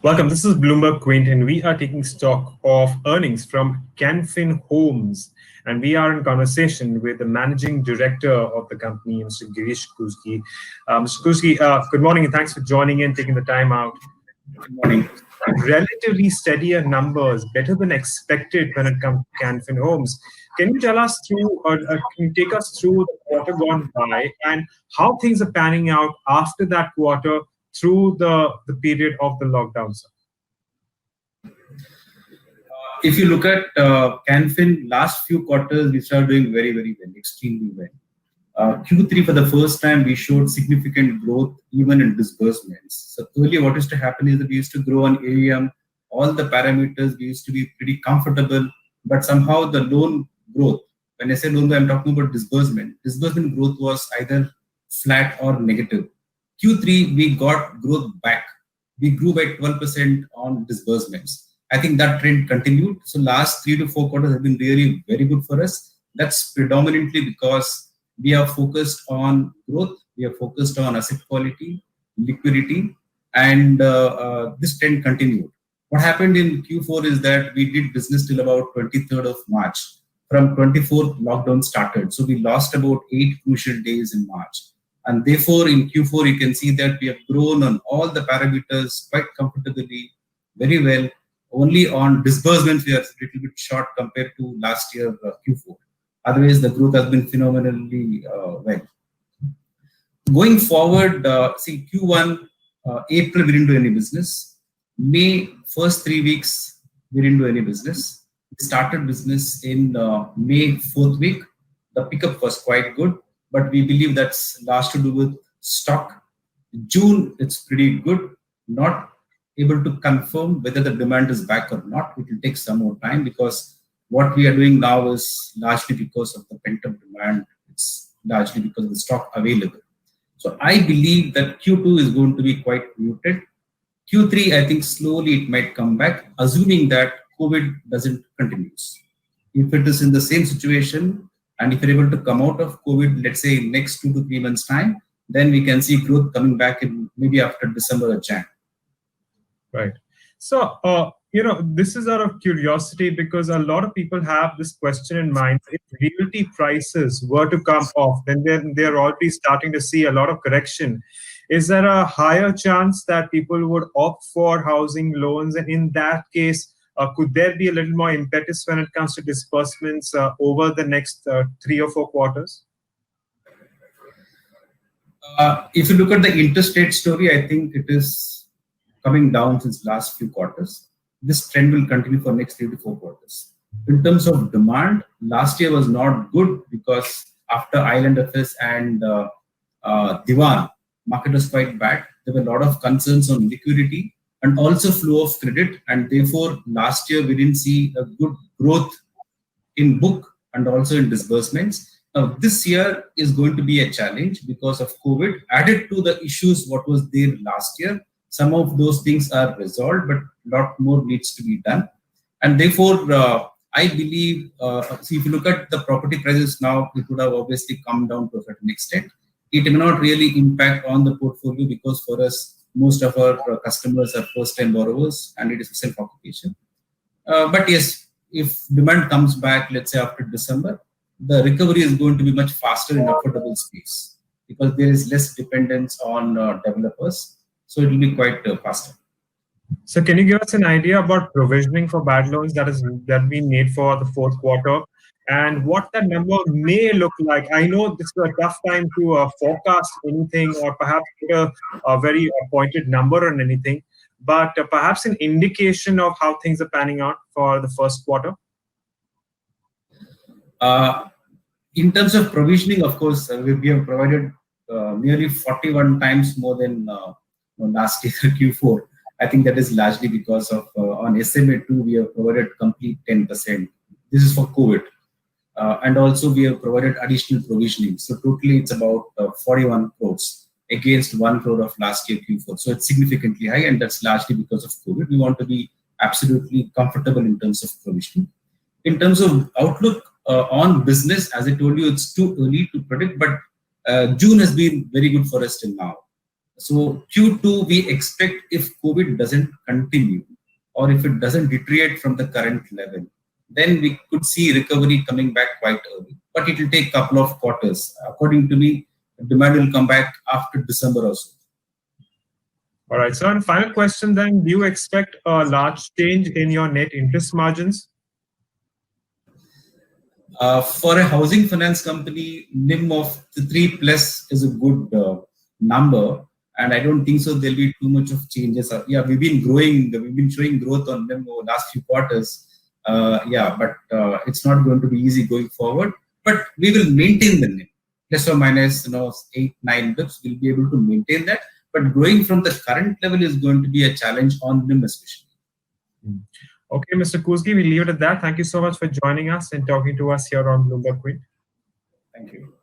Welcome. This is Bloomberg Quint, and we are taking stock of earnings from Canfin Homes. And we are in conversation with the managing director of the company, Mr. Girish Kuski. Mr. Kuski, good morning, and thanks for joining in, taking the time out. Good morning. Relatively steadier numbers, better than expected when it comes to Canfin Homes. Can you tell us through, or can you take us through the quarter gone by and how things are panning out after that quarter through the period of the lockdown, sir? If you look at Canfin, last few quarters, we started doing very, very well, extremely well. Q3, for the first time, we showed significant growth even in disbursements. So earlier, what used to happen is that we used to grow on AUM, all the parameters, we used to be pretty comfortable, but somehow the loan growth, when I say loan growth, I'm talking about disbursement. Disbursement growth was either flat or negative. Q3, we got growth back. We grew by 12% on disbursements. I think that trend continued. So last 3 to 4 quarters have been really very good for us. That's predominantly because we are focused on growth, we are focused on asset quality, liquidity, and this trend continued. What happened in Q4 is that we did business till about 23rd of March. From 24th, lockdown started. So we lost about 8 crucial days in March. And therefore, in Q4, you can see that we have grown on all the parameters quite comfortably, very well. Only on disbursements, we are a little bit short compared to last year Q4. Otherwise, the growth has been phenomenally well. Going forward, see Q1, April, we didn't do any business. May, first 3 weeks, we didn't do any business. We started business in May, 4th week. The pickup was quite good, but we believe that's last to do with stock. June, it's pretty good. Not able to confirm whether the demand is back or not. It will take some more time because what we are doing now is largely because of the pent-up demand. It's largely because of the stock available. So I believe that Q2 is going to be quite muted. Q3, I think slowly it might come back, assuming that COVID doesn't continue. If it is in the same situation, and if you're able to come out of COVID, let's say next 2 to 3 months' time, then we can see growth coming back in maybe after December or Jan. Right. So, this is out of curiosity because a lot of people have this question in mind. If realty prices were to come off, then they're already starting to see a lot of correction. Is there a higher chance that people would opt for housing loans? And in that case, could there be a little more impetus when it comes to disbursements over the next 3 or 4 quarters? If you look at the interest rate story, I think it is coming down since last few quarters. This trend will continue for next 3 to 4 quarters. In terms of demand, last year was not good because after Island FS and Diwan, market was quite bad. There were a lot of concerns on liquidity and also flow of credit, and therefore last year we didn't see a good growth in book and also in disbursements. Now this year is going to be a challenge because of COVID, added to the issues what was there last year. Some of those things are resolved, but a lot more needs to be done. And therefore, I believe, see, if you look at the property prices now, it would have obviously come down to a certain extent. It may not really impact on the portfolio because for us, most of our customers are first-time borrowers and it is a self-occupation. But yes, if demand comes back, let's say after December, the recovery is going to be much faster in affordable space because there is less dependence on developers. So it will be quite faster. So can you give us an idea about provisioning for bad loans that we made for the 4th quarter and what that number may look like? I know this is a tough time to forecast anything or perhaps put a very pointed number on anything, but perhaps an indication of how things are panning out for the 1st quarter? In terms of provisioning, of course, we have provided nearly 41 times more than last year Q4. I think that is largely because of on SMA2 we have provided complete 10%. This is for COVID, and also we have provided additional provisioning. So totally it's about 41 crores against 1 crore of last year Q4. So it's significantly high, and that's largely because of COVID. We want to be absolutely comfortable in terms of provisioning. In terms of outlook on business, as I told you, it's too early to predict, but June has been very good for us till now. So Q2, we expect if COVID doesn't continue or if it doesn't deteriorate from the current level, then we could see recovery coming back quite early. But it will take a couple of quarters. According to me, demand will come back after December or so. All right. So, and final question then, do you expect a large change in your net interest margins? For a housing finance company, NIM of 3 plus is a good number. And I don't think so there'll be too much of changes. Yeah, we've been showing growth on NIM over the last few quarters. But it's not going to be easy going forward. But we will maintain the NIM. Plus or minus 8-9 bits, we'll be able to maintain that. But growing from the current level is going to be a challenge on NIM especially. Okay, Mr. Koosgi, we leave it at that. Thank you so much for joining us and talking to us here on Bloomberg Quint. Thank you.